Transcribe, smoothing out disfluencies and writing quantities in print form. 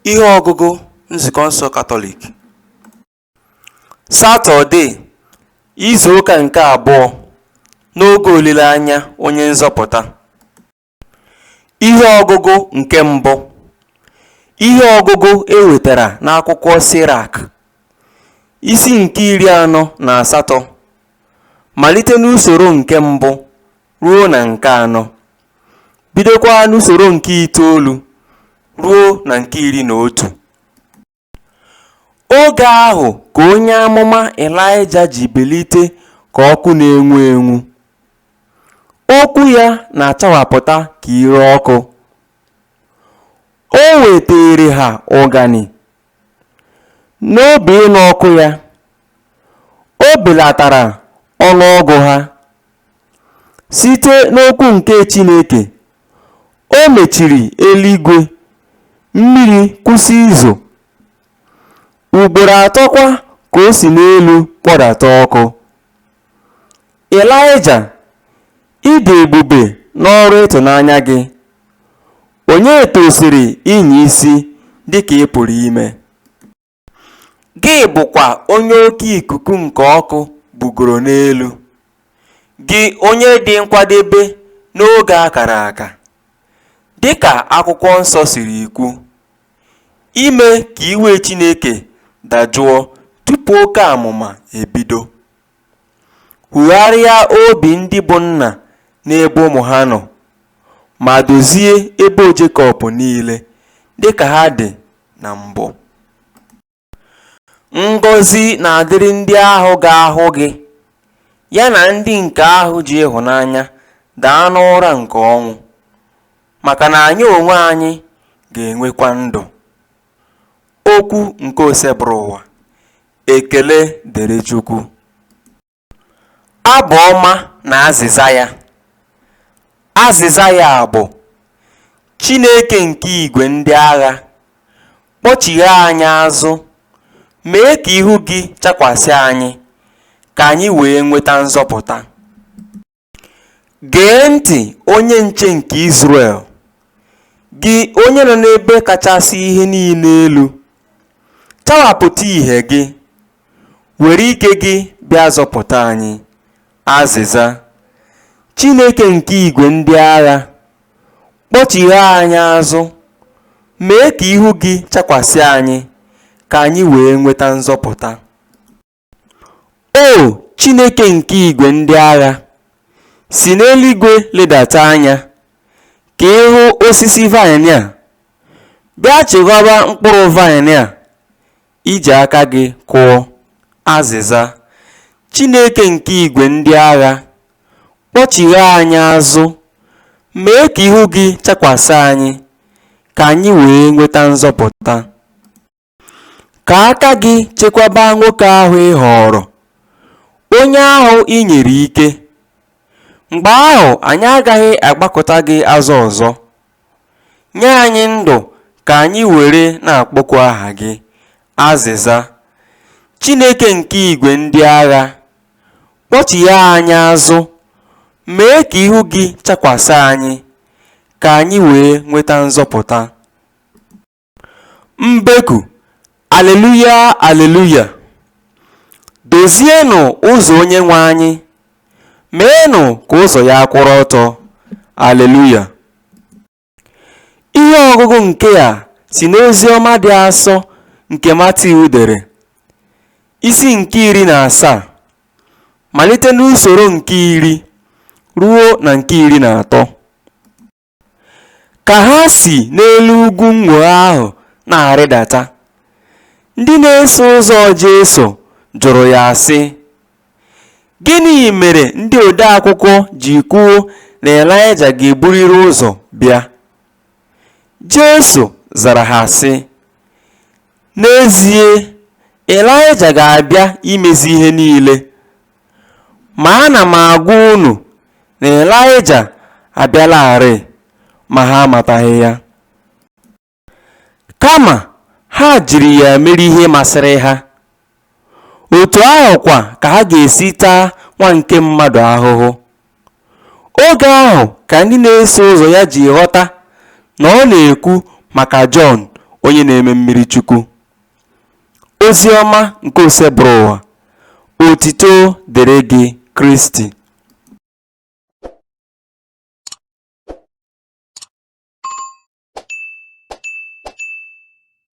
Ihe ọgụgụ nzukọ nsọ Katọlik. Satọde, izuụka nke abụọ n'oge olileanya onye nzọpụta. Ihe ọgụgụ nke mbụ. Ihe ọgụgụ ewetara n'akwụkwọ Sirak, isi nke 48, malite n'usoro nke mbụ ruo na nke anọ, bidokwa n'usoro nke 9 ruo na nke 11. Oge ahụ ka onye amụma Elaịja ji bilite ka ọkụ na-enwu enwu. Okwu ya na-achawapụta ka ire ọkụ. O wetaara ha ụgani. N'obi ịnụ ọkụ ya, o belatara ọnụọgụ ha. Site n'okwu nke Chineke, o mechiri eluigwe, mmiri kwụsị izo. Ugboro 3 kwa ka o si n'elu kpọdata ọkụ. Elaịja, ị dị ebube n'ọrụ ịtụnanya gị. Onye tosiri ịnya isi dịka ị pụrụ ime? Gị bụkwa onye oke ikuku nke ọkụ bugoro n'elu, gị onye dị nkwadebe n'oge akara aka, dịka akwụkwọ nsọ siri kwu, ime ka iwe Chineke dajụọ tupu oke amụma ebido. Hugharịa obi ndị bụ nna n'ebe ụmụ ha nọ, ma dozie ebo Jekọb niile dịka ha dị na mbụ. Ngọzi na-adịrị ndị ahụ ga-ahụ gị, ya na ndị nke ahụ ji ịhụnanya daa n'ụra nke ọnwụ, maka na anyị onwe anyị ga-enwekwa ndụ. Okwu nke osebụrụ ụwa. Ekele dịrị Chukwu. Abụ ọma na azịza ya. Azịza ya bụ: Chineke nke igwe ndị agha, kpọchigha anyị azụ, mee ka ihu gị chakwasị anyị, ka anyị wee nweta nzọpụta. Gee ntị, onye nche nke Izrel, gị onye nọ n'ebe kachasị ihe niile elu. Chawapụta ìhè gị, were ike gị bịa zọpụta anyị. Azịza: Chineke nke igwe ndị agha, kpọchigha anyị azụ, mee ka ihu gị chakwasị anyị, ka anyị wee nweta nzọpụta. O Chineke nke igwe ndị agha, si n'eluigwe ledata anya ka ịhụ osisi vaịn a, bịa chịkọba mkpụrụ vaịn a iji aka gị kụọ. Azịza: Chineke nke igwe ndị agha, kpọchigha anyị azụ, mee ka ihu gị chakwasị anyị, ka anyị wee nweta nzọpụta. Ka aka gị chekwaba nwoke ahụ ị họrọ, onye ahụ ị nyere ike. Mgbe ahụ anyị agaghị agbakụta gị azụ ọzọ. Nye anyị ndụ ka anyị were na-akpọku aha gị. Azịza: Chineke nke igwe ndị agha, kpọchigha anyị azụ, mee ka ihu gị chakwasị anyị, ka anyị wee nweta nzọpụta. Mbeku. Aleluya, aleluya. Dozienụ ụzọ Onyenwe anyị, meenụ ka ụzọ ya kwụrụ ọtọ. Aleluya. Ihe ọgụgụ nke a si n'ozi ọma dị asọ nke Matiu dere, isi nke 17, malite n'usoro nke 10 ruo na nke 13. Ka ha si n'elu ugwu nwoo ahụ na-arịdata, ndị na-eso ụzọ Jesu jụrụ ya sị, gịnị mere ndị ode akwụkwọ ji kwuo na Elaịja ga-eburịrị ụzọ bịa? Jesu zara ha sị, n'ezie, Elaịja ga-abịa imezi ihe niile, ma ana m agwa unu na Elaịja abịalarị, ma ha amataghị ya. Kama ha jiri ya mere ihe masịrị ha. Otu ahụ kwa ka ha ga-esi taa nwa nke mmadụ ahụhụ. Oge ahụ ka ndị na-eso ụzọ ya ji ghọta na ọ na-ekwu maka Jọn onye na-eme mmiri Chukwu. Ozi ọma nke Osebụrụ ụwa. Otito dịrị gị Kristi.